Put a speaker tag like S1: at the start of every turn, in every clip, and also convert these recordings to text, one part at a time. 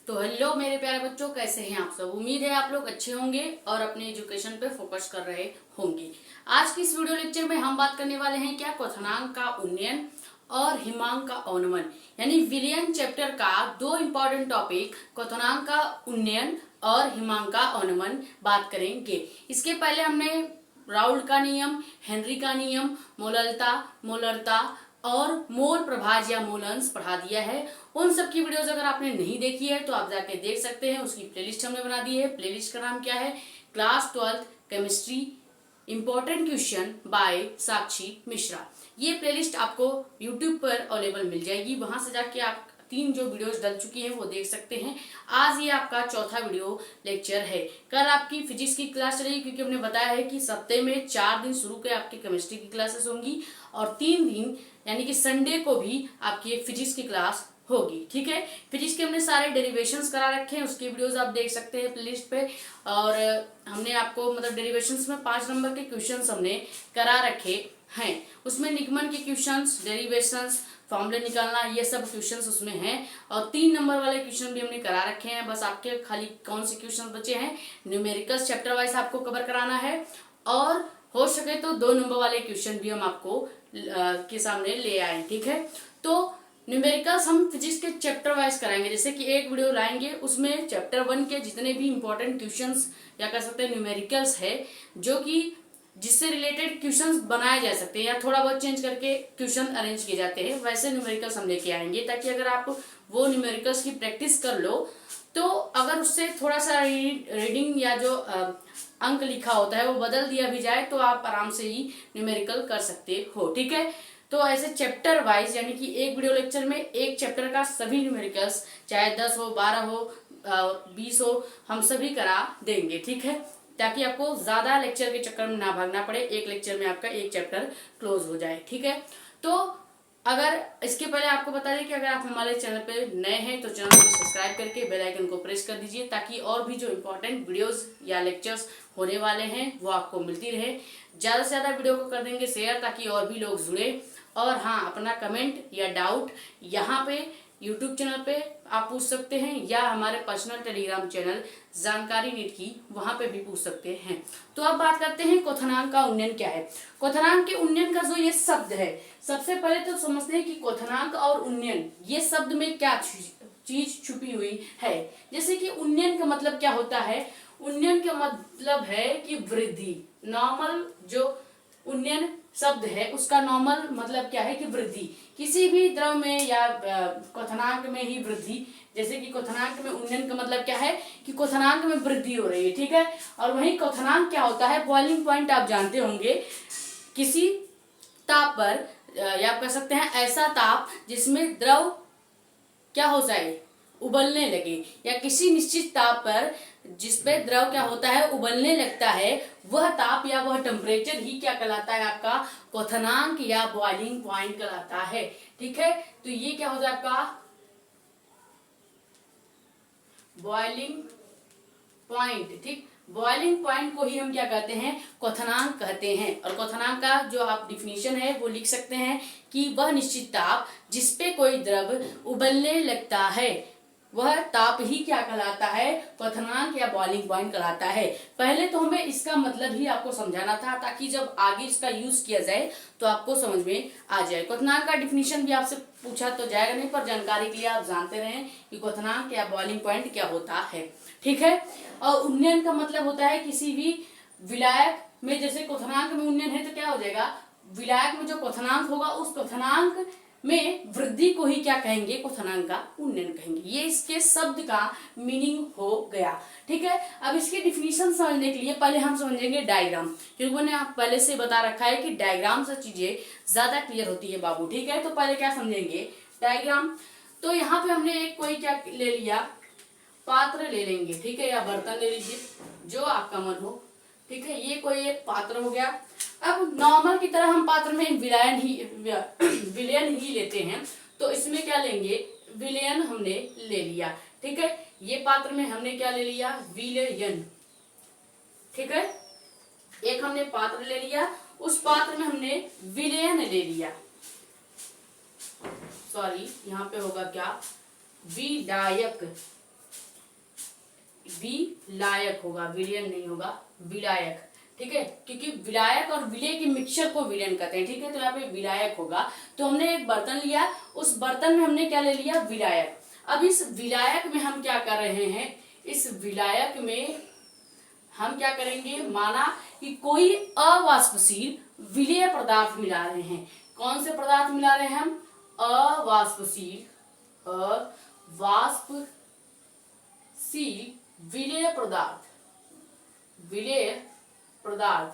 S1: तो हेलो मेरे प्यारे बच्चों, कैसे हैं आप सब। उम्मीद है आप लोग अच्छे होंगे और अपने एजुकेशन पे फोकस कर रहे होंगे। आज की इस वीडियो लेक्चर में हम बात करने वाले हैं क्या क्वथनांक का उन्नयन और हिमांक का अवनमन, यानी विलियन चैप्टर का दो इंपॉर्टेंट टॉपिक क्वथनांक का उन्नयन और हिमांक का अवनमन बात करेंगे। इसके पहले हमने राउल्ट का नियम, हेनरी का नियम, मोलरता और मोल प्रभाज या मोल अंश पढ़ा दिया है। उन सब की वीडियोस अगर आपने नहीं देखी है तो आप जाके देख सकते हैं। उसकी प्लेलिस्ट हमने बना दी है। प्लेलिस्ट का नाम क्या है? Class 12 chemistry important question by Sakshi Mishra. ये प्लेलिस्ट आपको यूट्यूब पर अवेलेबल मिल जाएगी। वहां से जाके आप 3 जो वीडियोस डल चुकी हैं वो देख सकते हैं। आज ये आपका चौथा वीडियो लेक्चर है। कल आपकी फिजिक्स की क्लास चलेगी, क्योंकि हमने बताया है कि सप्ताह में 4 दिन शुरू के आपकी केमिस्ट्री की क्लासेस होंगी और 3 दिन यानी कि संडे को भी आपकी फिजिक्स की क्लास होगी। ठीक है, फिजिक्स के हमने सारे डेरिवेशंस करा रखे हैं, उसके वीडियोस आप देख सकते हैं प्लेलिस्ट पे। और हमने आपको मतलब डेरिवेशंस में 5 नंबर के क्वेश्चंस हमने करा रखे हैं। उसमें निगमन के क्वेश्चंस, डेरिवेशंस, फॉर्मूले निकालना, ये सब क्वेश्चंस उसमें हैं। और 3 नंबर वाले क्वेश्चन भी हमने करा रखे हैं। बस आपके खाली कौन से क्वेश्चन बचे हैं, न्यूमेरिकल्स चैप्टर वाइज आपको कवर कराना है और हो सके तो 2 नंबर वाले क्वेश्चन भी हम आपको के सामने ले आए। ठीक है, तो न्यूमेरिकल्स हम फिजिक्स के चैप्टर वाइज कराएंगे। जैसे कि एक वीडियो लाएंगे, उसमें चैप्टर 1 के जितने भी इंपॉर्टेंट क्वेश्चंस या कह सकते हैं न्यूमेरिकल्स है, जो कि जिससे रिलेटेड क्वेश्चंस बनाए जा सकते हैं या थोड़ा बहुत चेंज करके क्वेश्चन अरेंज किए जाते हैं, वैसे न्यूमेरिकल्स हम लेके आएंगे, ताकि अगर आप वो न्यूमेरिकल्स की प्रैक्टिस कर लो तो अगर उससे थोड़ा सा रीडिंग या जो अंक लिखा होता है वो बदल दिया भी जाए तो आप आराम से ही न्यूमेरिकल कर सकते हो। ठीक है, तो ऐसे चैप्टर वाइज यानी कि एक वीडियो लेक्चर में एक चैप्टर का सभी न्यूमेरिकल्स, चाहे 10 हो, 12 हो, 20 हो, हम सभी करा देंगे। ठीक है, ताकि आपको ज्यादा लेक्चर के चक्कर में ना भागना पड़े, एक लेक्चर में आपका एक चैप्टर क्लोज हो जाए। ठीक है, तो अगर इसके पहले आपको बता दें कि अगर आप हमारे चैनल पे नए हैं तो चैनल को सब्सक्राइब करके बेल आइकन को प्रेस कर दीजिए, ताकि और भी जो इम्पोर्टेंट वीडियोस या लेक्चर्स होने वाले हैं वो आपको मिलती रहे। ज्यादा से ज्यादा वीडियो को कर देंगे शेयर, ताकि और भी लोग जुड़े। और हाँ, अपना कमेंट या डाउट यहाँ पे यूट्यूब चैनल पे आप पूछ सकते हैं, या हमारे पर्सनल टेलीग्राम चैनल जानकारी नीट की, वहां पे भी पूछ सकते हैं। तो अब बात करते हैं क्वथनांक का उन्नयन क्या है। क्वथनांक के उन्नयन का जो ये शब्द है, सबसे पहले तो समझते हैं कि क्वथनांक और उन्नयन ये शब्द में क्या चीज छुपी हुई है। जैसे कि उन्नयन का मतलब क्या होता है? उन्नयन का मतलब है कि वृद्धि। नॉर्मल जो उन्नयन शब्द है उसका नॉर्मल मतलब क्या है कि वृद्धि, किसी भी द्रव में या क्वथनांक में ही वृद्धि। जैसे कि क्वथनांक में उन्नयन का मतलब क्या है कि क्वथनांक में वृद्धि हो रही है। ठीक है, और वही क्वथनांक क्या होता है? बॉइलिंग पॉइंट आप जानते होंगे, किसी ताप पर या आप कह सकते हैं ऐसा ताप जिसमें द्रव क्या हो जाए, उबलने लगे, या किसी निश्चित ताप पर जिसपे द्रव क्या होता है, उबलने लगता है, वह ताप या वह टेम्परेचर ही क्या कहलाता है? आपका क्वथनांक या बॉइलिंग पॉइंट कहलाता है। ठीक है, तो ये क्या हो जाए आपका बॉइलिंग पॉइंट। ठीक, बॉइलिंग पॉइंट को ही हम क्या कहते हैं? क्वथनांक कहते हैं। और क्वथनांक का जो आप डिफिनीशन है वो लिख सकते हैं कि वह निश्चित ताप जिसपे कोई द्रव उबलने लगता है, वह ताप ही क्या कहलाता है? क्वथनांक या बॉइलिंग पॉइंट कहलाता है। पहले तो हमें इसका मतलब ही आपको समझाना था, ताकि जब आगे इसका यूज किया जाए तो आपको समझ में आ जाए। क्वथनांक का डिफिनीशन भी आपसे पूछा तो जाएगा नहीं, पर जानकारी के लिए आप जानते रहें कि क्वथनांक या बॉइलिंग पॉइंट क्या होता है। ठीक है, और उन्नयन का मतलब होता है किसी भी विलायक में, जैसे क्वथनांक में उन्नयन है तो क्या हो जाएगा, विलायक में जो क्वथनांक होगा उस क्वथनांक में वृद्धि को ही क्या कहेंगे? क्वथनांक का उन्नयन कहेंगे। ये इसके शब्द का मीनिंग हो गया। ठीक है, अब इसकी डिफिनीशन समझने के लिए पहले हम समझेंगे डायग्राम, क्योंकि मैंने आप पहले से बता रखा है कि डायग्राम से चीजें ज्यादा क्लियर होती है बाबू। ठीक है, तो पहले क्या समझेंगे? डायग्राम। तो यहाँ पे हमने एक कोई क्या ले लिया, पात्र ले लेंगे। ठीक है, या बर्तन ले लीजिए, जो आपका मन हो। ठीक है, ये कोई एक पात्र हो गया। अब नॉर्मल की तरह हम पात्र में विलयन ही लेते हैं, तो इसमें क्या लेंगे? विलयन हमने ले लिया। ठीक है, ये पात्र में हमने क्या ले लिया? विलयन। ठीक है, एक हमने पात्र ले लिया, उस पात्र में हमने विलयन ले लिया। सॉरी, यहाँ पे होगा क्या? विधायक। विलायक होगा, विलयन नहीं होगा, विलायक। ठीक है, क्योंकि विलायक और विलय के मिक्सचर को विलयन कहते हैं। ठीक है, तो यहाँ पे विलायक होगा। तो हमने एक बर्तन लिया, उस बर्तन में हमने क्या ले लिया, विलायक। अब इस विलायक में हम क्या कर रहे हैं, इस विलायक में हम क्या करेंगे, माना कि कोई अवाष्पशील विलेय पदार्थ मिला रहे हैं। कौन से पदार्थ मिला रहे हैं हम, अवाष्पशील विलेय पदार्थ, विलेय पदार्थ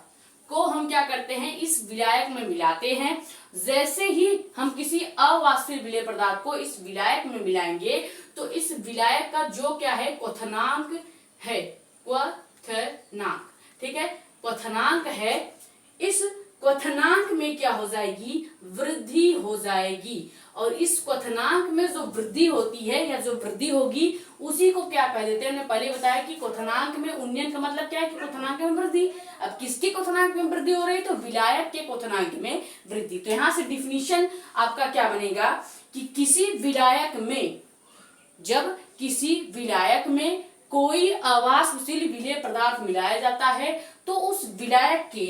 S1: को हम क्या करते हैं, इस विलायक में मिलाते हैं। जैसे ही हम किसी अवाष्पशील विलेय पदार्थ को इस विलायक में मिलाएंगे तो इस विलायक का जो क्या है, क्वथनांक है, क्वथनांक। ठीक है, क्वथनांक है, इस क्वथनांक में क्या हो जाएगी, वृद्धि हो जाएगी। और इस क्वथनांक में जो वृद्धि होती है या जो वृद्धि होगी उसी को क्या कह देते हैं, हमने पहले बताया कि क्वथनांक में उन्नयन का मतलब क्या है, कि क्वथनांक में वृद्धि। अब किसके क्वथनांक में वृद्धि हो रही है, तो विलायक के क्वथनांक में वृद्धि। तो यहां से डिफिनीशन आपका क्या बनेगा कि किसी विलायक में, जब किसी विलायक में कोई अवाष्पशील विलेय पदार्थ मिलाया जाता है तो उस विलायक के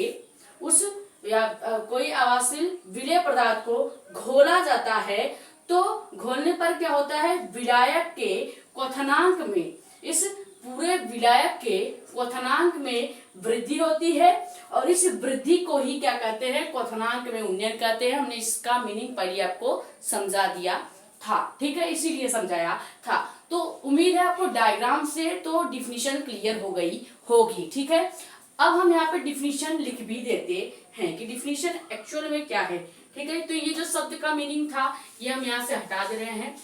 S1: उस या कोई अवाष्पशील विलेय पदार्थ को घोला जाता है, तो घोलने पर क्या होता है, विलायक के क्वथनांक में, इस पूरे विलायक के क्वथनांक में वृद्धि होती है। और इस वृद्धि को ही क्या कहते हैं, क्वथनांक में उन्नयन कहते हैं। हमने इसका मीनिंग पहले आपको समझा दिया था। ठीक है, इसीलिए समझाया था। तो उम्मीद है आपको डायग्राम से तो डिफिनीशन क्लियर हो गई होगी। ठीक है, अब हम यहाँ पे डिफिनीशन लिख भी देते हैं कि डिफिनीशन एक्चुअल में क्या है। ठीक है, तो ये जो शब्द का मीनिंग था ये हम यहाँ से हटा दे रहे हैं।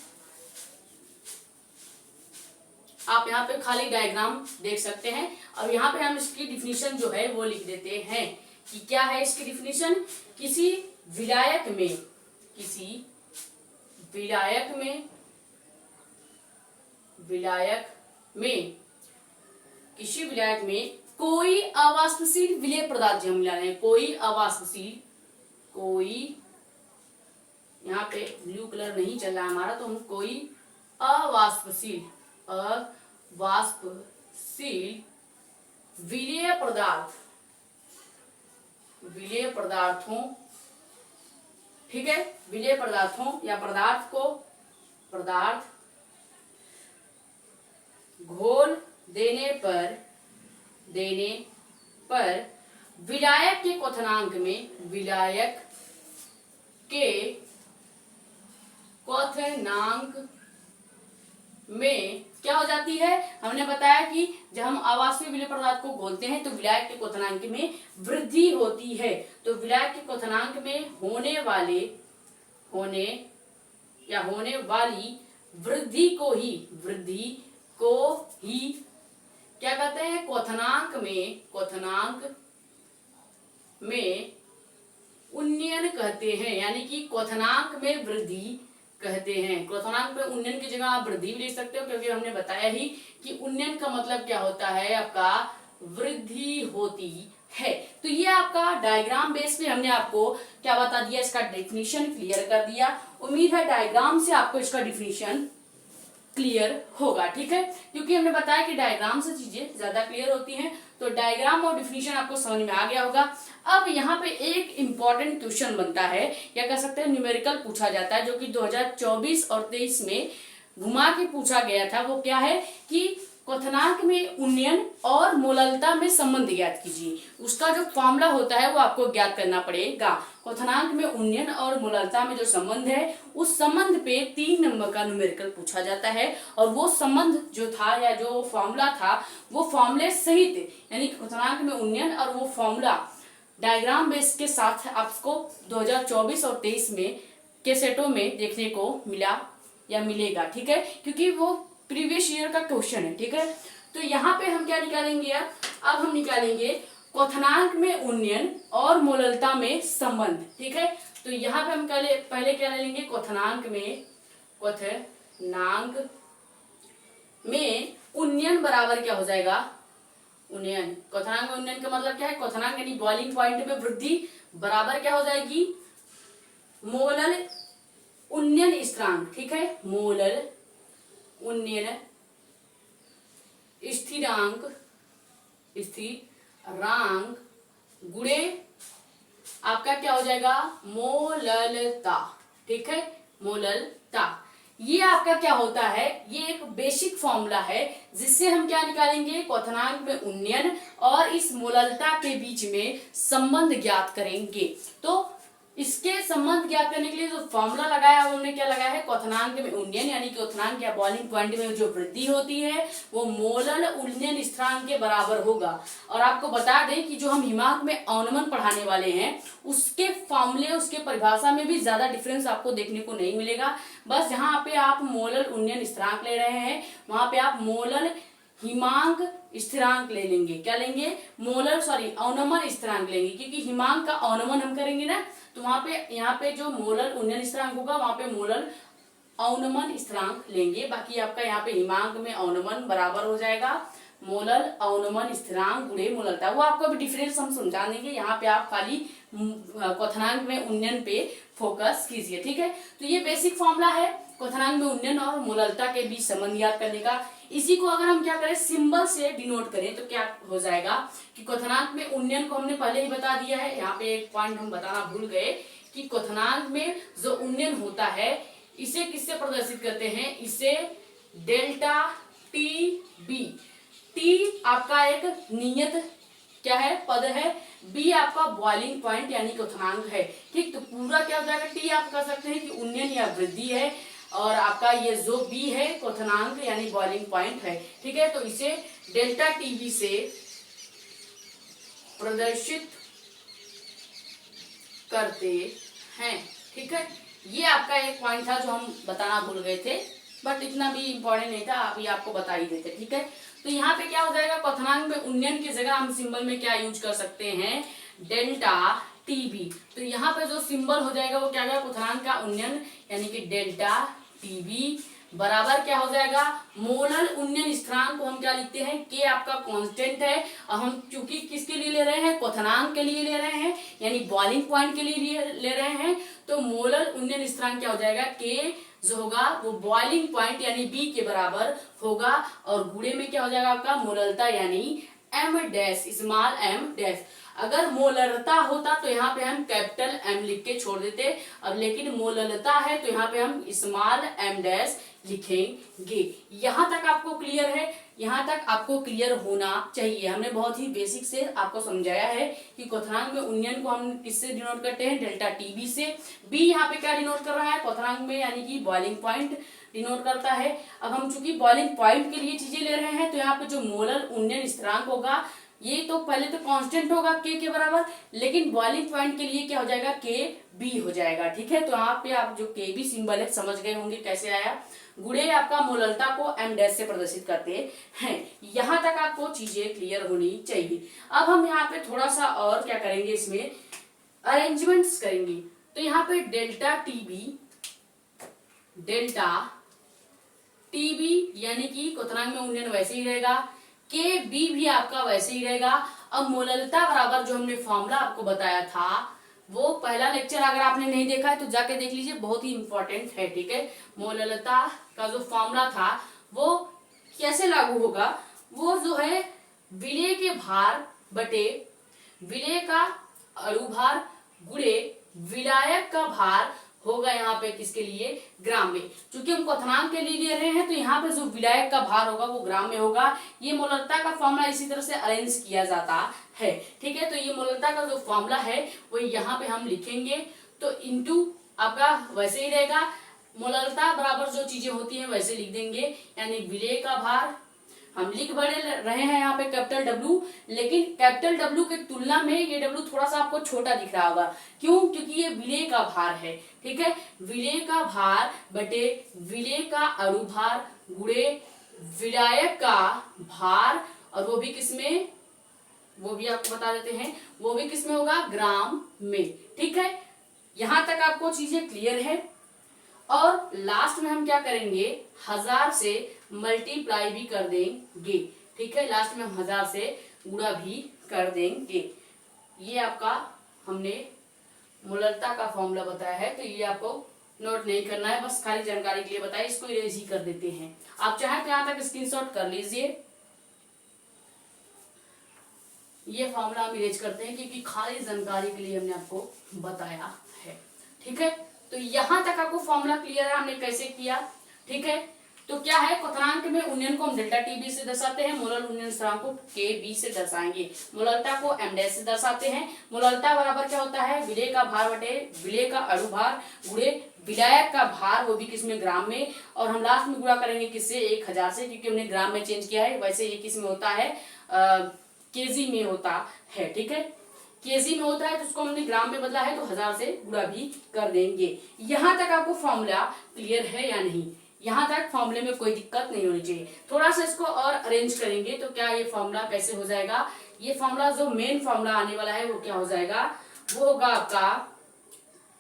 S1: आप यहाँ पे खाली डायग्राम देख सकते हैं। अब यहाँ पे हम इसकी डिफिनीशन जो है वो लिख देते हैं कि क्या है इसकी डिफिनीशन, किसी विलायक में, किसी विलायक में, किसी विलायक में कोई अवाष्पशील विलेय पदार्थ जो हम मिला रहे हैं, कोई अवाष्पशील, कोई, यहाँ पे ब्लू कलर नहीं चल रहा है हमारा, तो हम कोई अवाष्पशील विलेय पदार्थ, विलेय पदार्थों, ठीक है, विलेय पदार्थों या पदार्थ घोल देने पर विलायक के क्वथनांक में, विलायक के क्वथनांक में क्या हो जाती है, हमने बताया कि जब हम अवाष्पीय विलेय पदार्थ को घोलते हैं तो विलायक के क्वथनांक में वृद्धि होती है। तो विलायक के क्वथनांक में होने वाली वृद्धि को ही क्या कहते हैं, क्वथनांक में उन्नयन कहते हैं। यानी कि क्वथनांक में वृद्धि कहते हैं। क्वथनांक में उन्नयन की जगह आप वृद्धि भी ले सकते हो, क्योंकि हमने बताया ही कि उन्नयन का मतलब क्या होता है, आपका वृद्धि होती है। तो ये आपका डायग्राम बेस पे हमने आपको क्या बता दिया, इसका डेफिनेशन क्लियर कर दिया। उम्मीद है डायग्राम से आपको इसका डेफिनेशन क्लियर होगा। ठीक है, क्योंकि हमने बताया कि डायग्राम से चीजें ज्यादा क्लियर होती हैं। तो डायग्राम और डिफिनीशन आपको समझ में आ गया होगा। अब यहाँ पे एक इम्पॉर्टेंट क्वेश्चन बनता है, या कह सकते हैं न्यूमेरिकल पूछा जाता है, जो कि 2024 और 23 में घुमा के पूछा गया था। वो क्या है कि क्वथनांक में उन्नयन और मोललता में संबंध ज्ञात कीजिए। उसका जो फॉर्मूला होता है वो आपको ज्ञात करना पड़ेगा। क्वथनांक में उन्नयन और मोललता में जो संबंध है, उस संबंध पे 3 नंबर का न्यूमेरिकल पूछा जाता है। और वो संबंध जो था या जो फॉर्मूला था, वो फॉर्मूले सहित, यानी क्वथनांक में उन्नयन और वो फॉर्मूला डायग्राम बेस के साथ आपको 2024 और 23 में के सेटों में देखने को मिला या मिलेगा। ठीक है, क्योंकि वो प्रीवियस ईयर का क्वेश्चन है। ठीक है, तो यहाँ पे हम क्या निकालेंगे, अब हम निकालेंगे क्वथनांक में उन्नयन और मोललता में संबंध। ठीक है, तो यहाँ पे हम पहले क्या ले लेंगे, क्वथनांक में उन्नयन बराबर क्या हो जाएगा, उन्नयन, क्वथनांक में उन्नयन का मतलब क्या है, क्वथनांक यानी बॉइलिंग पॉइंट में वृद्धि बराबर क्या हो जाएगी, मोलल उन्नयन स्थिरांक। ठीक है, मोलल उन्नयन स्थिरांक स्थिरांक गुणे आपका क्या हो जाएगा, मोललता। ठीक है, मोललता। ये आपका क्या होता है, ये एक बेसिक फॉर्मूला है जिससे हम क्या निकालेंगे, क्वथनांक में उन्नयन और इस मोललता के बीच में संबंध ज्ञात करेंगे। तो इसके संबंध ज्ञात करने के लिए जो फॉर्मूला लगाया उन्होंने क्या लगाया है, क्वथनांक में उन्नयन यानी कि क्वथनांक या बॉइलिंग पॉइंट में जो वृद्धि होती है वो मोलल उन्नयन स्थिरांक के बराबर होगा। और आपको बता दें कि जो हम हिमांक में अवनमन पढ़ाने वाले हैं उसके फॉर्मूले, उसके परिभाषा में भी ज्यादा डिफरेंस आपको देखने को नहीं मिलेगा। बस जहां पे आप मोलल उन्नयन स्थिरांक ले रहे हैं वहां पे आप मोलल हिमांक स्थिरांक ले लेंगे। क्या लेंगे, अवनमन स्थिरांक लेंगे, क्योंकि हिमांक का अवनमन हम करेंगे ना, तो वहां पे यहाँ पे जो मोलल उन्नयन स्थिरांक होगा वहां पे मोलल अवनमन स्थिरांक लेंगे। बाकी आपका यहाँ पे हिमांक में अवनमन बराबर हो जाएगा मोलल अवनमन स्थिरांक गुणे मोललता। वो आपको अभी डिफरेंस हम समझा देंगे, यहाँ पे आप खाली क्वथनांक में उन्नयन पे फोकस कीजिए। ठीक है, तो ये बेसिक फॉर्मूला है क्वथनांक में उन्नयन और मोललता के बीच संबंध ज्ञात करने का। इसी को अगर हम क्या करें, सिंबल से डिनोट करें तो क्या हो जाएगा कि क्वथनांक में उन्नयन को हमने पहले ही बता दिया है। यहाँ पे एक पॉइंट हम बताना भूल गए कि क्वथनांक में जो उन्नयन होता है इसे किससे प्रदर्शित करते हैं, इसे डेल्टा टी बी। टी आपका एक नियत क्या है, पद है, बी आपका बॉइलिंग पॉइंट यानी क्वथनांक है। ठीक, तो पूरा क्या हो जाएगा, टी आप कह सकते हैं कि उन्नयन या वृद्धि है और आपका ये जो बी है क्वथनांक यानी बॉइलिंग पॉइंट है। ठीक है, तो इसे डेल्टा टीबी से प्रदर्शित करते हैं। ठीक है, ये आपका एक पॉइंट था जो हम बताना भूल गए थे, बट इतना भी इंपॉर्टेंट नहीं था, अभी आपको बता ही देते। ठीक है, तो यहाँ पे क्या हो जाएगा, क्वथनांक में उन्नयन की जगह हम सिंबल में क्या यूज कर सकते हैं, डेल्टा टीबी। तो यहाँ पे जो सिंबल हो जाएगा वो क्या होगा, क्वथनांक का उन्नयन यानी कि डेल्टा टीबी बराबर क्या हो जाएगा, मोलल उन्नयन स्थिरांक को हम क्या लिखते हैं, के आपका कांस्टेंट है और हम चूंकि किसके लिए ले रहे हैं, क्वथनांक के लिए ले रहे हैं यानी बॉइलिंग पॉइंट के लिए ले रहे हैं, तो मोलल उन्नयन स्थिरांक क्या हो जाएगा, के जो होगा वो बॉइलिंग पॉइंट यानी बी के बराबर होगा और गुणे में क्या हो जाएगा आपका मोललता यानी M dash, small M dash. अगर मोललता होता तो यहाँ पे हम कैपिटल एम लिख के छोड़ देते, अब लेकिन मोललता है तो यहाँ पे हम स्मॉल एम डैश लिखेंगे। यहाँ तक आपको क्लियर है, यहाँ तक आपको क्लियर होना चाहिए। हमने बहुत ही बेसिक से आपको समझाया है कि क्वथनांक में उन्नयन को हम किससे डिनोट करते हैं, डेल्टा टीबी से। बी यहाँ पे क्या डिनोट कर रहा है, क्वथनांक में यानी कि बॉइलिंग पॉइंट डिनोट करता है। अब हम चूंकि बॉइलिंग पॉइंट के लिए चीजें ले रहे हैं तो यहाँ पे जो मोलल उन्नयन स्थिरांक होगा ये तो पहले तो कांस्टेंट होगा के बराबर, लेकिन बॉइलिंग पॉइंट के लिए क्या हो जाएगा, के बी हो जाएगा। ठीक है, तो यहाँ पे आप जो के बी सिंबल है समझ गए होंगे कैसे आया। गुणे आपका मोललता को एम डैश से प्रदर्शित करते हैं। यहाँ तक आपको चीजें क्लियर होनी चाहिए। अब हम यहाँ पे थोड़ा सा और क्या करेंगे, इसमें अरेंजमेंट्स करेंगे। तो यहाँ पे डेल्टा टीबी यानी कि क्वथनांक में उन्नयन वैसे ही रहेगा, के बी भी आपका वैसे ही रहेगा। अब मोललता बराबर जो हमने फॉर्मूला आपको बताया था वो पहला लेक्चर अगर आपने नहीं देखा है तो जाके देख लीजिए, बहुत ही इंपॉर्टेंट है। ठीक है, मोललता का जो फॉर्मूला था वो कैसे लागू होगा, वो जो है विलेय के भार बटे विलेय का अणुभार गुणे विलायक का भार होगा यहाँ पे किसके लिए, ग्राम में। क्योंकि हम क्वथनांक के लिए ले रहे हैं तो यहाँ पे जो विलायक का भार होगा वो ग्राम में होगा। ये मोललता का फॉर्मूला इसी तरह से अरेंज किया जाता है। ठीक है, तो ये मोललता का जो फॉर्मूला है वो यहाँ पे हम लिखेंगे, तो इंटू आपका वैसे ही रहेगा, मोललता बराबर जो चीजें होती हैं वैसे लिख देंगे, यानी विलेय का भार हम लिख बड़े रहे हैं यहाँ पे कैपिटल डब्ल्यू, लेकिन कैपिटल डब्ल्यू की तुलना में ये डब्ल्यू थोड़ा सा आपको छोटा दिख रहा होगा। क्यों, क्योंकि ये विलेय का भार है। ठीक है, विलेय का भार बटे विलेय का अणुभार गुणे विलायक का भार, और वो भी किसमें, वो भी आपको बता देते हैं, वो भी किसमें होगा, ग्राम में। ठीक है, यहां तक आपको चीजें क्लियर है। और लास्ट में हम क्या करेंगे, 1000 से मल्टीप्लाई भी कर देंगे। ठीक है, लास्ट में हम 1000 से गुणा भी कर देंगे। ये आपका हमने मोललता का फॉर्मूला बताया है, तो ये आपको नोट नहीं करना है, बस खाली जानकारी के लिए बताया, इसको इरेज ही कर देते हैं। आप चाहे तो यहाँ तक स्क्रीनशॉट कर लीजिए। ये फॉर्मूला हम इरेज करते हैं क्योंकि खाली जानकारी के लिए हमने आपको बताया है। ठीक है, तो यहां तक आपको फॉर्मूला क्लियर है हमने कैसे किया। ठीक है, तो क्या है, क्वथनांक में उन्नयन को हम डेल्टा टीबी से दर्शाते हैं, मोलल उन्नयन स्थिरांक को के बी से दर्शाएंगे, मोललता को एम डैश से दर्शाते हैं। मोललता बराबर क्या होता है, विलेय का भार बटे विलेय का अणु भार गुणे विलायक का भार, वो भी किसमें, ग्राम में, और हम लास्ट में गुणा करेंगे किससे, 1000 से, क्योंकि हमने ग्राम में चेंज किया है। वैसे ये किसमें होता है, केजी में होता है। ठीक है, केजी में होता है तो उसको हमने ग्राम में बदला है तो 1000 से गुणा भी कर देंगे। यहां तक आपको फॉर्मूला क्लियर है या नहीं, यहां तक फॉर्मूले में कोई दिक्कत नहीं होनी चाहिए। थोड़ा सा इसको और अरेंज करेंगे तो क्या ये फॉर्मूला कैसे हो जाएगा, ये फॉर्मूला जो मेन फॉर्मूला आने वाला है वो क्या हो जाएगा, वो होगा आपका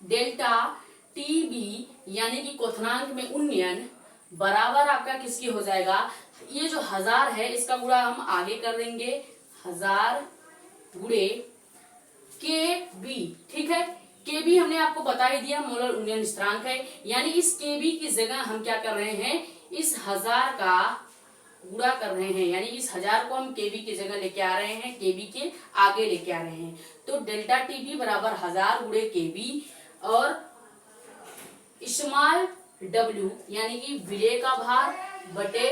S1: डेल्टा टीबी यानी कि क्वथनांक में उन्नयन बराबर आपका किसकी हो जाएगा, ये जो 1000 है इसका गुणा हम आगे कर देंगे, 1000 गुणे के बी। ठीक है, के बी हमने आपको बता ही दिया मोलर उन्नयन स्थिरांक है, यानी इस के बी की जगह हम क्या कर रहे हैं, इस 1000 का गुणा कर रहे हैं, यानी इस 1000 को हम के बी की जगह लेके आ रहे हैं, के बी के आगे लेके आ रहे हैं। तो डेल्टा टीबी बराबर 1000 गुणे के बी और स्मॉल डब्ल्यू यानी कि विलेय का भार बटे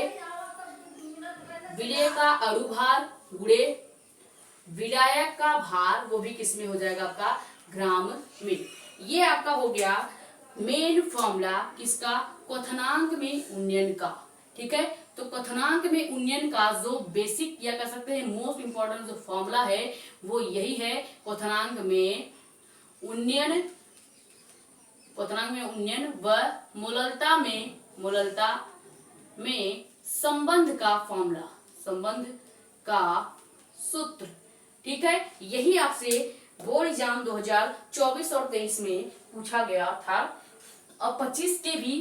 S1: विलेय का अणु भार गुणे विलायक का भार, वो भी किसमें हो जाएगा आपका, ग्राम में। ये आपका हो गया मेन फॉर्मूला किसका, क्वथनांक में उन्नयन का। ठीक है, तो क्वथनांक में उन्नयन का जो बेसिक या कह सकते हैं मोस्ट इंपॉर्टेंट जो फॉर्मूला है वो यही है, क्वथनांक में उन्नयन, क्वथनांक में उन्नयन व मोललता में संबंध का फॉर्मूला, संबंध का सूत्र। ठीक है, यही आपसे बोर्ड एग्जाम 2024 और 23 में पूछा गया था और 25 के भी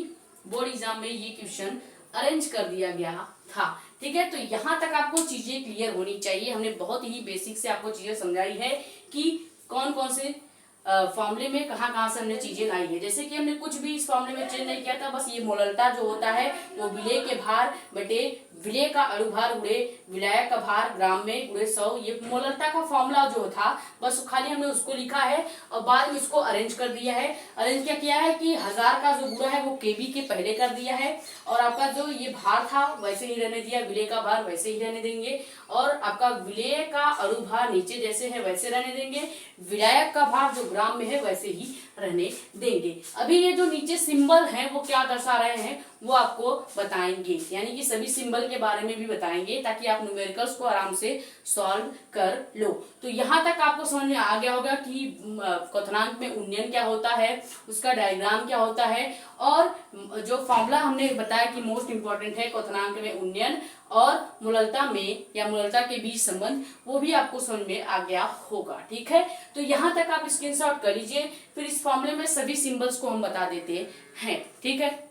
S1: बोर्ड एग्जाम में ये क्वेश्चन अरेंज कर दिया गया था। ठीक है, तो यहां तक आपको चीजें क्लियर होनी चाहिए। हमने बहुत ही बेसिक से आपको चीजें समझाई है कि कौन कौन से फॉर्मूले में कहाँ से हमने चीजें लाई है। जैसे कि हमने कुछ भी इस फॉर्मूले में चेंज नहीं किया था, बस ये मोललता जो होता है वो विलेय के भार बटे विलेय का अणु भार गुणे विलायक का भार ग्राम में गुणे 100, ये मोललता का फॉर्मूला जो था बस खाली हमने उसको लिखा है और बाद में इसको अरेंज कर दिया है। अरेंज क्या किया है कि 1000 का जो गुणा है वो केबी के पहले कर दिया है और आपका जो ये भार था वैसे ही रहने दिया, विलेय का भार वैसे ही रहने देंगे और आपका विलेय का अणु भार नीचे जैसे है वैसे रहने देंगे, विलायक का भार जो ग्राम में है वैसे ही रहने देंगे। अभी ये जो नीचे सिंबल हैं वो क्या दर्शा रहे हैं वो आपको बताएंगे, यानी कि सभी सिंबल के बारे में भी बताएंगे ताकि आप न्यूमेरिकल्स को आराम से सॉल्व कर लो। तो यहाँ तक आपको समझ में आ गया होगा कि क्वथनांक में उन्नयन क्या होता है, उसका डायग्राम क्या होता है और जो फॉर्मूला हमने बताया कि मोस्ट इंपॉर्टेंट है क्वथनांक में उन्नयन और मूललता में या मूललता के बीच संबंध, वो भी आपको समझ में आ गया होगा। ठीक है, तो यहाँ तक आप स्क्रीनशॉट कर लीजिए, फिर इस फॉर्मूले में सभी सिंबल्स को हम बता देते हैं। ठीक है,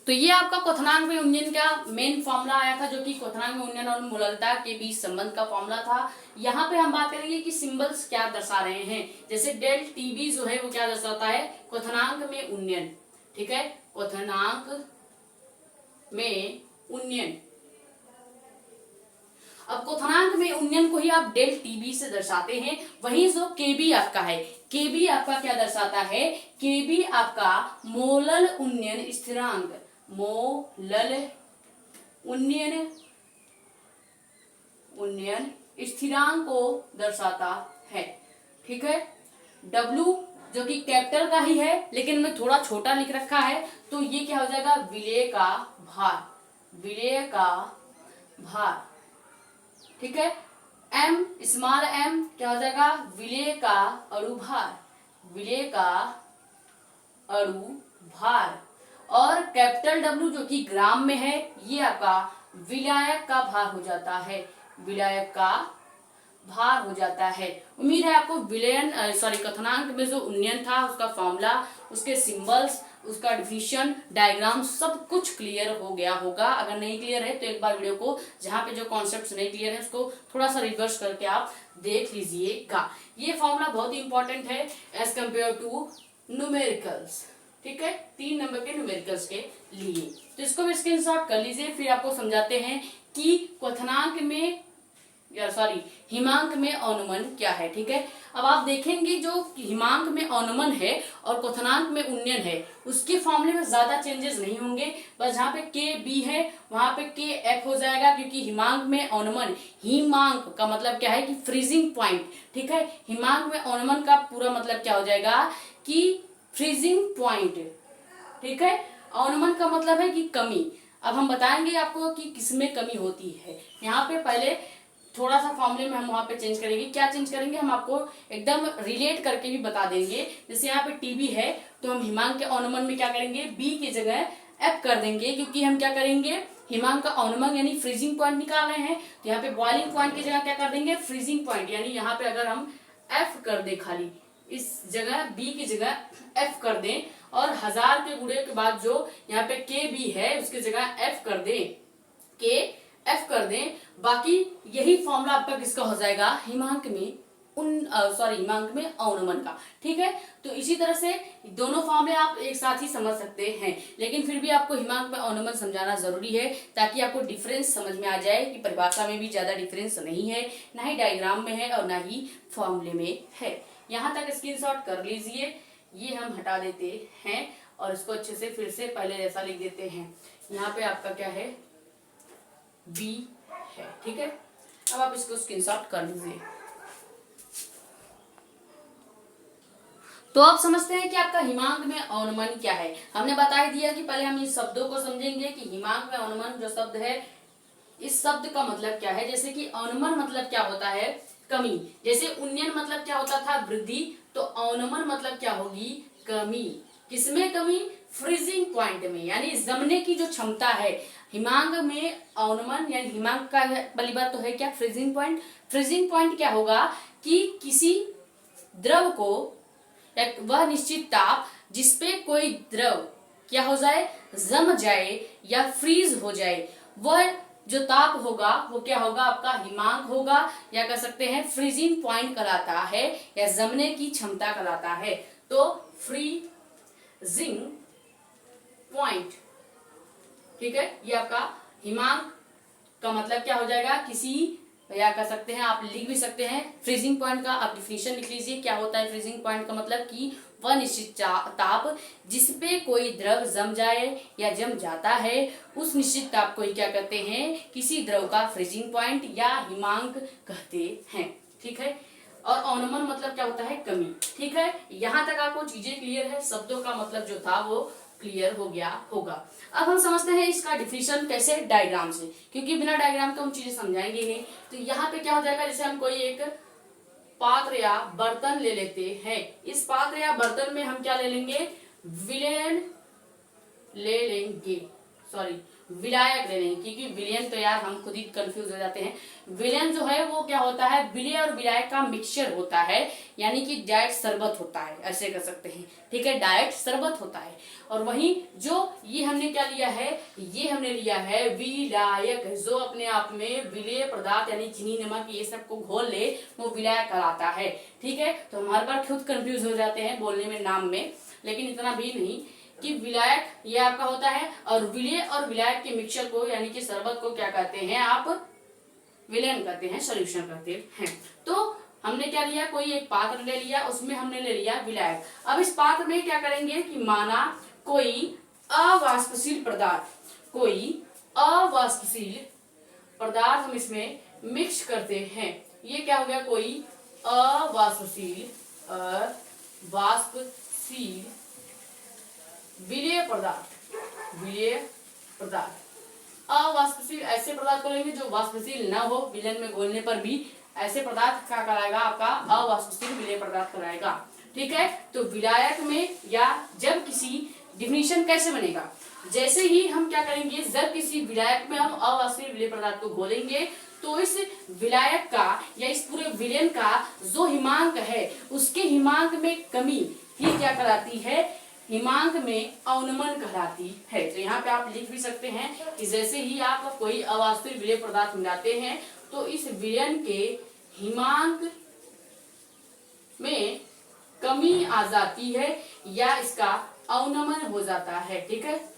S1: तो ये आपका क्वथनांक में उन्नयन का मेन फॉर्मूला आया था जो कि क्वथनांक में उन्नयन और मूललता के बीच संबंध का फॉर्मूला था। यहाँ पे हम बात करेंगे कि सिंबल्स क्या दर्शा रहे हैं। जैसे डेल टीबी जो है वो क्या दर्शाता है, क्वथनांक में उन्नयन। ठीक है, क्वथनांक में उन्नयन। अब क्वथनांक में उन्नयन को ही आप डेल टीबी से दर्शाते हैं। वहीं जो केबी आपका है, केबी आपका क्या दर्शाता है, केबी आपका मोलल उन्नयन स्थिरांक, मोलल उन्नयन स्थिरांक को दर्शाता है। ठीक है, डब्लू जो कि कैपिटल का ही है लेकिन मैं थोड़ा छोटा लिख रखा है तो ये क्या हो जाएगा, विलेय का भार, विलेय का भार। ठीक है, एम स्मॉल एम क्या हो जाएगा, विलेय का अणु भार, विलेय का अणु भार और कैपिटल डब्ल्यू जो कि ग्राम में है ये आपका विलायक का भार हो जाता है, विलायक का भार हो जाता है। उम्मीद है आपको विलयन क्वथनांक में जो उन्नयन था उसका फॉर्मूला, उसके सिंबल्स, उसका डिफिनेशन, डायग्राम सब कुछ क्लियर हो गया होगा। अगर नहीं क्लियर है तो एक बार वीडियो को जहाँ पे जो कॉन्सेप्ट्स नहीं क्लियर है उसको थोड़ा सा रिवर्स करके आप देख लीजिएगा। ये फॉर्मूला बहुत ही इंपॉर्टेंट है एज कंपेयर टू न्यूमेरिकल्स। ठीक है, 3 नंबर के न्यूमेरिकल्स के लिए। तो इसको भी स्क्रीनशॉट कर लीजिए, फिर आपको समझाते हैं कि क्वथनांक में हिमांक में अनुमान क्या है। ठीक है, अब आप देखेंगे जो हिमांक में अनुमान है और क्वथनांक में उन्नयन है, उसके फॉर्मूले में ज्यादा चेंजेस नहीं होंगे। बस जहाँ पे के बी है वहां पे के एफ हो जाएगा, क्योंकि हिमांक में अनुमान, हिमांक का मतलब क्या है कि फ्रीजिंग पॉइंट। ठीक है, हिमांक में अनुमान का पूरा मतलब क्या हो जाएगा कि फ्रीजिंग पॉइंट। ठीक है, अनुमान का मतलब है कि कमी। अब हम बताएंगे आपको कि किसमें कमी होती है। यहाँ पे पहले थोड़ा सा फॉर्मूले में हम वहां पे चेंज करेंगे। क्या चेंज करेंगे, हम आपको एकदम रिलेट करके भी बता देंगे। जैसे यहाँ पे टीबी है तो हम हिमांक के अनुमान में क्या करेंगे, बी की जगह एफ कर देंगे, क्योंकि हम क्या करेंगे, हिमांक का अनुमान यानी फ्रीजिंग पॉइंट निकाल रहे हैं। तो यहाँ पे बॉइलिंग पॉइंट की जगह क्या कर देंगे, फ्रीजिंग पॉइंट। यानी यहाँ पे अगर हम एफ कर दे, खाली इस जगह बी की जगह एफ कर दें, और 1000 के गुणे के बाद जो यहाँ पे के बी है उसकी जगह एफ कर दें, के एफ कर दें, बाकी यही फॉर्मूला आपका किसका हो जाएगा, हिमांक में हिमांक में अनुमान का। ठीक है, तो इसी तरह से दोनों फॉर्मूले आप एक साथ ही समझ सकते हैं, लेकिन फिर भी आपको हिमांक में अनुमान समझाना जरूरी है, ताकि आपको डिफरेंस समझ में आ जाए कि परिभाषा में भी ज्यादा डिफरेंस नहीं है, ना ही डायग्राम में है और ना ही फॉर्मूले में है। यहाँ तक स्क्रीनशॉट कर लीजिए। ये हम हटा देते हैं और इसको अच्छे से फिर से पहले जैसा लिख देते हैं। यहाँ पे आपका क्या है, बी है। ठीक है, अब आप इसको स्क्रीनशॉट कर लीजिए। तो आप समझते हैं कि आपका हिमांक में अनुमान क्या है। हमने बता ही दिया कि पहले हम इस शब्दों को समझेंगे कि हिमांक में अनुमान जो शब्द है, इस शब्द का मतलब क्या है। जैसे कि अनुमान मतलब क्या होता है, कमी। जैसे उन्नयन मतलब क्या होता था, वृद्धि, तो अनुमान मतलब क्या होगी, कमी। किसमें कमी, फ्रीजिंग पॉइंट में, यानी जमने की जो क्षमता है। हिमांक में अनुमान यानी हिमांक का पहली बात तो है क्या, फ्रीजिंग पॉइंट। फ्रीजिंग पॉइंट क्या होगा कि किसी द्रव को वह निश्चित ताप जिसपे कोई द्रव क्या हो जाए, जम जाए या फ्रीज हो जाए, वह जो ताप होगा वो क्या होगा, आपका हिमांक होगा, या कह सकते हैं फ्रीजिंग पॉइंट कहलाता है, या जमने की क्षमता कहलाता है। तो फ्रीजिंग पॉइंट, ठीक है, ये आपका हिमांक का मतलब क्या हो जाएगा, किसी, या कह सकते हैं आप लिख भी सकते हैं फ्रीजिंग पॉइंट का आप डिफिनेशन लिख लीजिए। क्या होता है फ्रीजिंग पॉइंट का मतलब कि वह निश्चित ताप जिसपे कोई द्रव जम जाए या जम जाता है, उस निश्चित ताप को ही क्या कहते हैं, किसी द्रव का फ्रीजिंग पॉइंट या हिमांक कहते हैं। ठीक है, और अनुमान मतलब क्या होता है, कमी। ठीक है, यहाँ तक आपको चीजें क्लियर है, शब्दों का मतलब जो था वो क्लियर हो गया होगा। अब हम समझते हैं इसका डिफिनेशन कैसे, डायग्राम से, क्योंकि बिना डायग्राम के हम चीजें समझाएंगे नहीं। तो यहाँ पे क्या हो जाएगा, जैसे हम कोई एक पात्र या बर्तन ले लेते हैं, इस पात्र या बर्तन में हम क्या ले लेंगे, विलयन ले लेंगे, विलायक ले लेंगे, क्योंकि विलयन तो यार हम खुद ही कंफ्यूज हो जाते हैं। विलयन जो है वो क्या होता है, विलय और विलायक का मिक्सचर होता है, यानी कि डायरेक्ट शरबत होता है, ऐसे कर सकते हैं। ठीक है, डायरेक्ट शरबत होता है। और वहीं जो ये हमने क्या लिया है, ये हमने लिया है विलायक, जो अपने आप में विलय पदार्थ यानी चीनी नमक ये सब को घोल ले, वो विलायक कहलाता है। ठीक है, तो हम हर बार खुद कंफ्यूज हो जाते हैं बोलने में, नाम में, लेकिन इतना भी नहीं कि विलायक ये आपका होता है, और विलय और विलायक के मिक्सचर को यानी कि शरबत को क्या कहते हैं, आप विलयन कहते हैं, सॉल्यूशन कहते हैं। तो हमने क्या लिया, कोई एक पात्र ले लिया, उसमें हमने ले लिया विलायक। अब इस पात्र में क्या करेंगे कि माना कोई अवाष्पशील पदार्थ, कोई अवाष्पशील पदार्थ हम इसमें मिक्स करते हैं। ये क्या हो गया, कोई अवाष्पशील विलय पदार्थ। अवाष्पशील ऐसे पदार्थ को लेंगे जो वाष्पशील न हो, विलयन में घोलने पर भी ऐसे पदार्थ क्या कराएगा, आपका अवाष्पशील विलय पदार्थ कराएगा। ठीक है, तो विलायक में या जब किसी डिफिनीशन कैसे बनेगा, जैसे ही हम क्या करेंगे, जब किसी विलायक में हम अवाष्पशील विलय पदार्थ को घोलेंगे, तो इस विलायक का या इस पूरे विलयन का जो हिमांक है, उसके हिमांक में कमी ही क्या कहलाती है, हिमांक में अनुमान कहलाती है। तो यहाँ पे आप लिख भी सकते हैं कि जैसे ही आप कोई अवाष्पशील विलय पदार्थ मिलाते हैं, तो इस विलयन के हिमांक में कमी आ जाती है, या इसका अवनमन हो जाता है। ठीक है,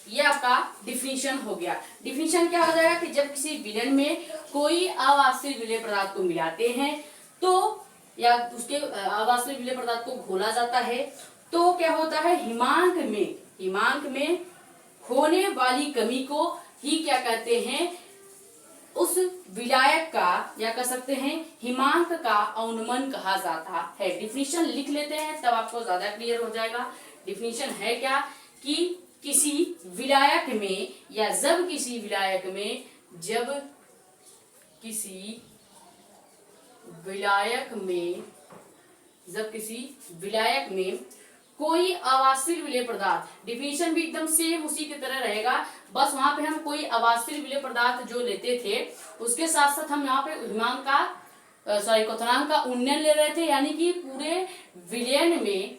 S1: ये आपका डिफिनीशन हो गया। डिफिनीशन क्या हो जाएगा कि जब किसी विलयन में कोई अवाष्पशील विलेय पदार्थ को मिलाते हैं तो या उसके अवाष्पशील विलेय पदार्थ को घोला जाता है तो क्या होता है, हिमांक में होने वाली कमी को ही क्या कहते हैं, उस विलायक का या कह सकते हैं हिमांक का अवनमन कहा जाता है। डिफिनीशन लिख लेते हैं तब आपको ज्यादा क्लियर हो जाएगा। डिफिनीशन है क्या कि किसी विलायक में या जब किसी विलायक में कोई अवाष्पशील विलेय पदार्थ, डिफिनीशन भी एकदम सेम उसी की तरह रहेगा, बस वहां पे हम कोई अवाष्पशील विलेय पदार्थ जो लेते थे उसके साथ साथ हम यहाँ पे हिमांक का क्वथनांक का उन्नयन ले रहे थे, यानी कि पूरे विलयन में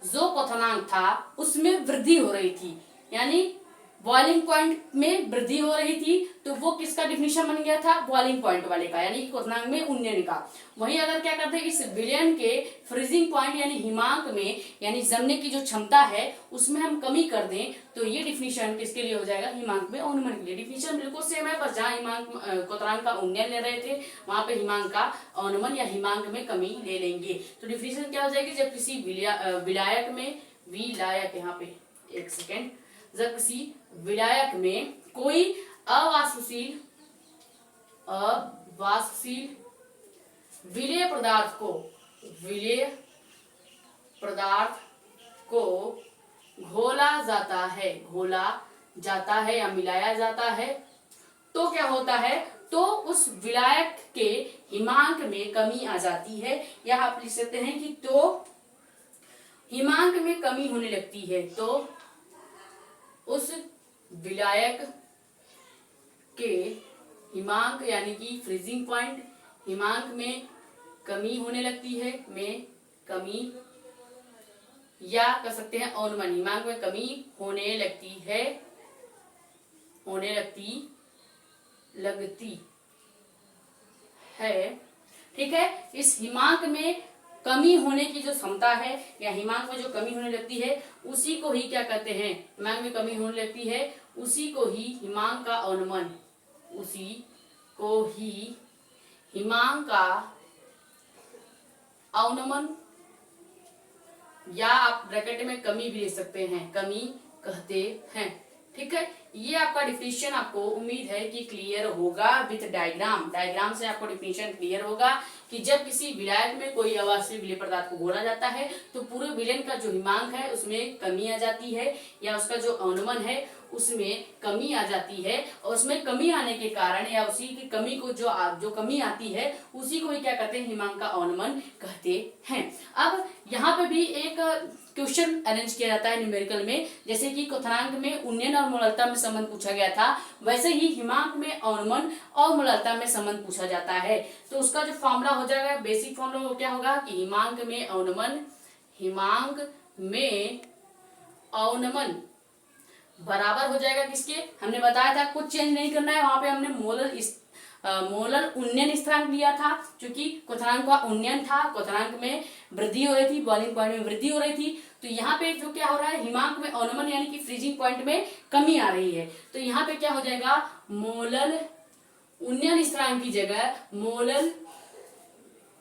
S1: जो क्वथनांक था उसमें वृद्धि हो रही थी, यानी बॉइलिंग पॉइंट में वृद्धि हो रही थी, तो वो किसका डिफिनीशन बन गया था, बॉइलिंग पॉइंट वाले का, यानी कि क्वथनांक में उन्नयन का। वहीं अगर क्या करते हैं, इस विलयन के फ्रीजिंग पॉइंट यानी हिमांक में, यानी जमने की जो क्षमता है उसमें हम कमी कर दें तो ये डिफिनीशन किसके लिए हो जाएगा, हिमांक में अवनमन के लिए। डिफिनीशन बिल्कुल सेम है, पर जहाँ हिमांक क्वथनांक का उन्नयन ले रहे थे वहां पे हिमांक का अवनमन या हिमांक में कमी ले लेंगे। तो डिफिनीशन क्या हो जाएगी, जब किसी विलायक में, यहाँ पे एक सेकेंड, जब किसी विलायक में कोई अवाष्पशील विलेय पदार्थ को घोला जाता है या मिलाया जाता है तो क्या होता है, तो उस विलायक के हिमांक में कमी आ जाती है, या आप लिख सकते हैं कि तो हिमांक में कमी होने लगती है, तो उस विलायक के हिमांक यानी कि फ्रीजिंग पॉइंट, हिमांक में कमी होने लगती है, या कह सकते हैं अवनमन, हिमांक में कमी होने लगती है। ठीक है, इस हिमांक में कमी होने की जो क्षमता है या हिमांक में जो कमी होने लगती है उसी को ही क्या कहते हैं, हिमांक में कमी होने लगती है उसी को ही हिमांक का अवनमन, हिमांक का अवनमन, या आप ब्रैकेट में कमी भी ले सकते हैं, कमी कहते हैं। ठीक है, ये आपका डिफिनीशन आपको उम्मीद है कि क्लियर होगा विथ डायग्राम से आपको डिफिनीशन क्लियर होगा कि जब किसी विलायक में कोई अवाष्पशील विलेय पदार्थ को घोला जाता है तो पूरे विलयन का जो हिमांक है उसमें कमी आ जाती है, या उसका जो अवनमन है उसमें कमी आ जाती है, और उसमें कमी आने के कारण या उसी की कमी को जो कमी आती है उसी को ही क्या कहते हैं, हिमांक का अवनमन कहते हैं। अब यहाँ पे भी एक क्वेश्चन अरेंज किया जाता है न्यूमेरिकल में, जैसे कि क्वथनांक में उन्नयन और मोललता में संबंध पूछा गया था, वैसे ही हिमांक में अवनमन और मोललता में संबंध पूछा जाता है। तो उसका जो फॉर्मूला हो जाएगा, बेसिक फॉर्मूला वो क्या होगा कि हिमांक में अवनमन बराबर हो जाएगा किसके, हमने बताया था कुछ चेंज नहीं करना है, वहां पे हमने मोलर उन्नयन स्थिरांक लिया था, क्योंकि क्वथनांक का उन्नयन था, क्वथनांक में वृद्धि हो रही थी, बॉइलिंग पॉइंट में वृद्धि हो रही थी, तो यहाँ पे जो क्या हो रहा है, हिमांक में अवनमन यानी कि फ्रीजिंग पॉइंट में कमी आ रही है, तो यहाँ पे क्या हो जाएगा, मोलर उन्नयन स्थिरांक की जगह मोलर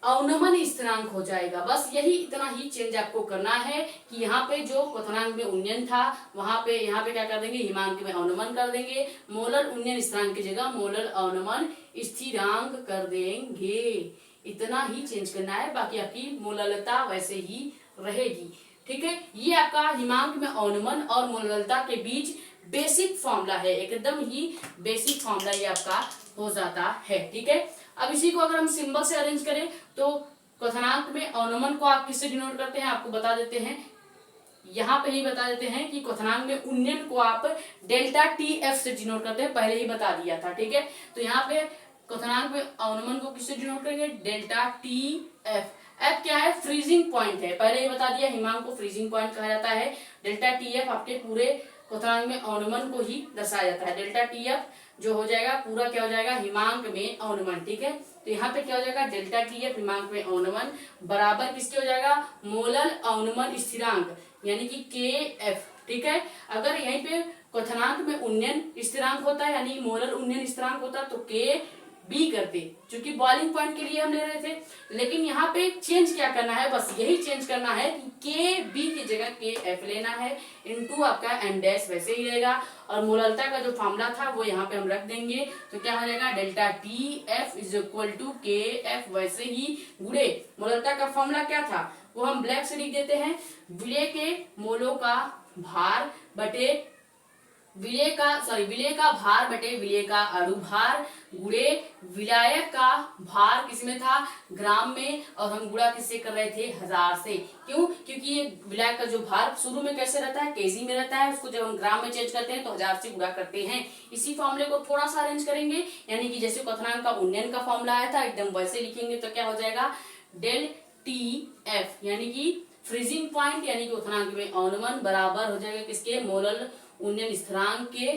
S1: अवनमन स्थिरांक हो जाएगा। बस यही इतना ही चेंज आपको करना है कि यहाँ पे जो क्वथनांक में उन्नयन था वहां पे यहाँ पे क्या कर देंगे, हिमांक में अवनमन कर देंगे, मोलर उन्नयन स्थिरांक की जगह मोलर अवनमन स्थिरांक कर देंगे। इतना ही चेंज करना है, बाकी आपकी मोललता वैसे ही रहेगी। ठीक है, ये आपका हिमांक में अवनमन और मोललता के बीच बेसिक फॉर्मूला है, एकदम ही बेसिक फॉर्मूला ये आपका हो जाता है। ठीक है, अब इसी को अगर हम सिंबल से अरेंज करें तो क्वथनांक में अवनमन को आप किससे डिनोट करते हैं, आपको बता देते हैं, यहाँ पे ही बता देते हैं कि क्वथनांक में उन्नयन को आप डेल्टा टी एफ से डिनोट करते हैं, पहले ही बता दिया था। ठीक है, तो यहाँ पे क्वथनांक में अवनमन को किससे डिनोट करेंगे, डेल्टा टी एफ। एफ क्या है, फ्रीजिंग पॉइंट है, पहले ही बता दिया, हिमांक को फ्रीजिंग पॉइंट कहा जाता है। डेल्टा टी एफ आपके पूरे क्वथनांक में अवनमन को ही दर्शाया जाता है। डेल्टा टी एफ जो हो जाएगा पूरा क्या हो जाएगा, हिमांक में अवनमन। ठीक है, तो यहाँ पे क्या हो जाएगा डेल्टा टी एफ हिमांक में अवनमन बराबर किसके हो जाएगा मोलर अवनमन स्थिरांक यानी कि के एफ। ठीक है, अगर यहीं पे क्वथनांक में उन्नयन स्थिरांक होता है यानी मोलर उन्नयन स्थिरांक होता तो के बी करते, क्योंकि बॉइलिंग पॉइंट के लिए हम ले रहे थे। लेकिन यहाँ पे चेंज क्या करना है, बस यही चेंज करना है कि के बी की जगह के एफ लेना है इनटू आपका एम डैश वैसे ही रहेगा। और मोलरता का जो फॉर्मूला था वो यहाँ पे हम रख देंगे, तो क्या हो जाएगा delta T F is equal to K F वैसे ही गुणे मोलरता का फॉर्मूला क्या था वो हम ब्लैक से लिख देते हैं, विलेय के मोलों का भार बटे विलेय का भार बटे विलेय का अणुभार गुणे विलायक का भार किसमें था ग्राम में, और हम गुणा किससे कर रहे थे 1000 से। क्यों, क्योंकि ये विलायक का जो भार शुरू में कैसे रहता है केजी में रहता है, उसको जब हम ग्राम में चेंज करते हैं तो 1000 से गुणा करते हैं। इसी फॉर्मूले को थोड़ा सा अरेंज करेंगे, यानी कि जैसे क्वथनांक का उन्नयन का फॉर्मूला आया था एकदम वैसे लिखेंगे, तो क्या हो जाएगा डेल टी एफ यानी कि फ्रीजिंग पॉइंट यानी कि क्वथनांक में अवनमन बराबर हो जाएगा किसके मोलर उन्नयन स्थिरांक के।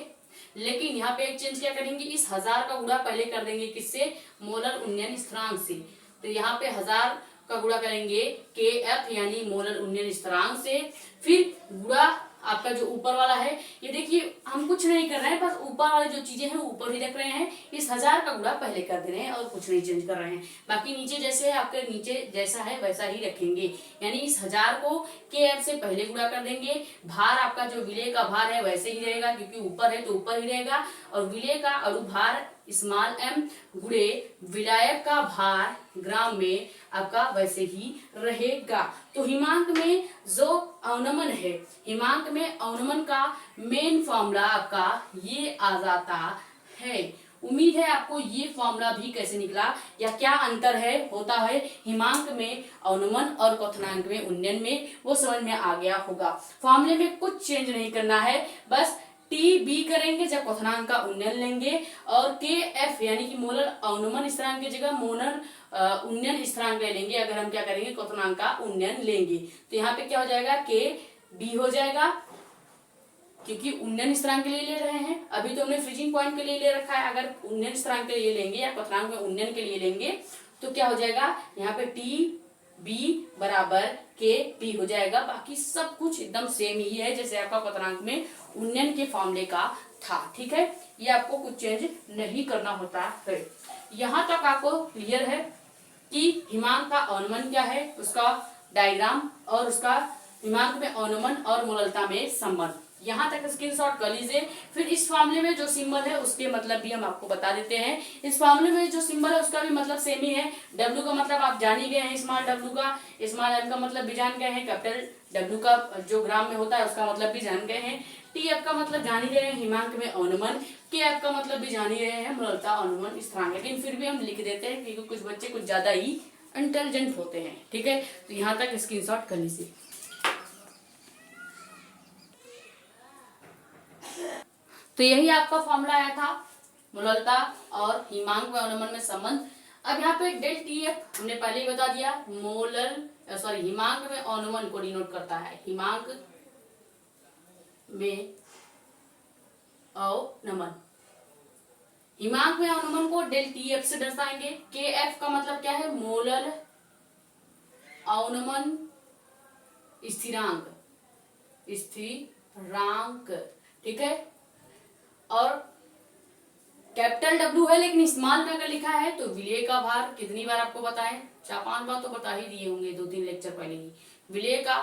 S1: लेकिन यहाँ पे एक चेंज क्या करेंगे, इस 1000 का गुणा पहले कर देंगे किससे मोलर उन्नयन स्थिरांक से। तो यहाँ पे 1000 का गुणा करेंगे के एफ यानी मोलर उन्नयन स्थिरांक से, फिर गुणा आपका जो ऊपर वाला है, ये देखिए हम कुछ नहीं कर रहे हैं, बस ऊपर वाली जो चीजें हैं ऊपर ही रख रहे हैं। इस 1000 का गुणा पहले कर दे रहे हैं और कुछ नहीं चेंज कर रहे हैं। बाकी नीचे जैसे है आपके नीचे जैसा है वैसा ही रखेंगे, यानी इस 1000 को के एफ से पहले गुणा कर देंगे। भार आपका जो विलेय का भार है वैसे ही रहेगा, क्योंकि ऊपर है तो ऊपर ही रहेगा, और विलेय का अणुभार स्मॉल एम गुणे विलायक का भार ग्राम में आपका वैसे ही रहेगा। तो हिमांक में जो अवनमन है, हिमांक में अवनमन का मेन फॉर्मूला आपका ये आ जाता है। उम्मीद है आपको ये फॉर्मूला भी कैसे निकला या क्या अंतर है होता है हिमांक में अवनमन और क्वथनांक में उन्नयन में, वो समझ में आ गया होगा। फॉर्मूले में कुछ चेंज नहीं करना है, बस टी बी करेंगे जब क्वथनांक का उन्नयन लेंगे, और के एफ यानी कि मोलर अवनमन स्थिरांक की जगह मोलर उन्नयन स्थिरांक ले लेंगे अगर हम क्या करेंगे क्वथनांक का उन्नयन लेंगे। तो यहाँ पे क्या हो जाएगा के बी हो जाएगा, क्योंकि उन्नयन स्थिरांक के लिए ले रहे हैं। अभी तो हमने फ्रीजिंग पॉइंट के लिए ले रखा है, अगर उन्नयन स्थिरांक के लिए लेंगे या क्वथनांक में उन्नयन के लिए लेंगे तो क्या हो जाएगा यहाँ पे टी बी बराबर के पी हो जाएगा। बाकी सब कुछ एकदम सेम ही है जैसे आपका क्वथनांक में उन्नयन के फॉर्मूले का था। ठीक है, ये आपको कुछ चेंज नहीं करना होता है। यहाँ तक आपको क्लियर है कि हिमांक का अवनमन क्या है, उसका डायग्राम और उसका हिमांक में अवनमन और मोलरता में संबंध। यहाँ तक स्क्रीनशॉट कर लीजिए। फिर इस फॉर्मूले में जो सिंबल है उसके मतलब भी हम आपको बता देते हैं। इस फॉर्मूले में जो सिंबल है उसका भी मतलब सेम ही है। डब्ल्यू का मतलब आप जान ही गए हैं, स्मॉल डब्ल्यू का, स्मॉल एम का मतलब भी जान गए हैं, कैपिटल डब्ल्यू का जो ग्राम में होता है उसका मतलब भी जान गए हैं, टी एफ का मतलब जान ही रहे हैं हिमांक में अवनमन, के एफ का मतलब भी जान ही रहे हैं मोलरता अवनमन स्थिरांक। लेकिन फिर भी हम लिख देते हैं क्योंकि कुछ बच्चे कुछ ज्यादा ही इंटेलिजेंट होते हैं। ठीक है, तो यहाँ तक स्क्रीनशॉट कर लीजिए। तो यही आपका फॉर्मूला आया था मोलरता और हिमांक में अवनमन में संबंध। अब यहाँ पे डेल टी एफ हमने पहले ही बता दिया, हिमांक में अवनमन को डिनोट करता है, हिमांक में अवनमन, हिमांक में अवनमन को डेल टी एफ से दर्शाएंगे। के एफ का मतलब क्या है मोलर अवनमन स्थिरांक, ठीक है, और कैपिटल डब्ल्यू है लेकिन स्मॉल में अगर लिखा है तो विलेय का भार, कितनी बार आपको बताएं 4-5 बार तो बता ही दिए होंगे 2-3 लेक्चर पहले ही, विलेय का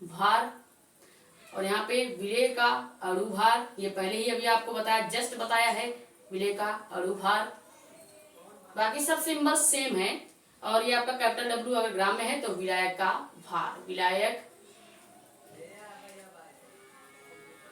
S1: भार, और यहाँ पे विलेय का अणुभार, ये पहले ही अभी आपको बताया, जस्ट बताया है विलेय का अणुभार। बाकी सब सिंबल सेम है, और ये आपका कैपिटल डब्ल्यू अगर ग्राम में है तो विलायक का भार, विलायक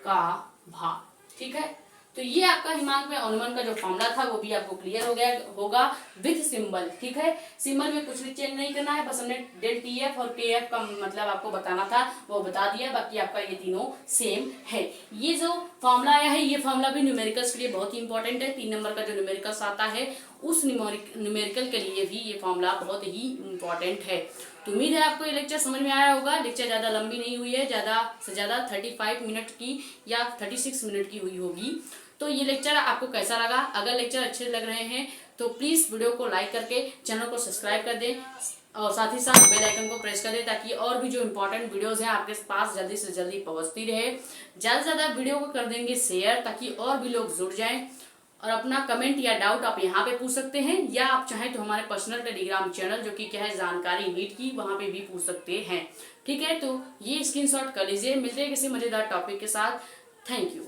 S1: का भार। ठीक है, तो ये आपका हिमांक में अवनमन का जो फॉर्मूला था वो भी आपको क्लियर हो गया होगा विद सिंबल। ठीक है, सिंबल में कुछ भी चेंज नहीं करना है, बस हमने डेल टी एफ और के एफ का मतलब आपको बताना था वो बता दिया, बाकी आपका ये तीनों सेम है। ये जो फॉर्मूला आया है ये फॉर्मूला भी न्यूमेरिकल्स के लिए बहुत ही इंपॉर्टेंट है। 3 नंबर का जो न्यूमेरिकल्स आता है उस न्यूमेरिकल के लिए भी ये फॉर्मूला बहुत ही इंपॉर्टेंट है। तो उम्मीद है आपको ये लेक्चर समझ में आया होगा। लेक्चर ज्यादा लंबी नहीं हुई है, ज्यादा से ज्यादा 35 मिनट की या 36 मिनट की हुई होगी। तो ये लेक्चर आपको कैसा लगा? अगर लेक्चर अच्छे लग रहे हैं तो प्लीज वीडियो को लाइक करके चैनल को सब्सक्राइब कर दें और साथ ही साथ बेल आइकन को प्रेस कर दें ताकि और भी जो इम्पोर्टेंट वीडियोस हैं आपके पास जल्दी से जल्दी पहुंचती रहे। ज्यादा से ज्यादा वीडियो को कर देंगे शेयर ताकि और भी लोग जुड़ जाएं। और अपना कमेंट या डाउट आप यहाँ पे पूछ सकते हैं, या आप चाहें तो हमारे पर्सनल टेलीग्राम चैनल जो कि क्या है जानकारी नीट की, वहां पे भी पूछ सकते हैं। ठीक है, तो ये स्क्रीनशॉट कर लीजिए। मिलते हैं किसी मजेदार टॉपिक के साथ। Thank you.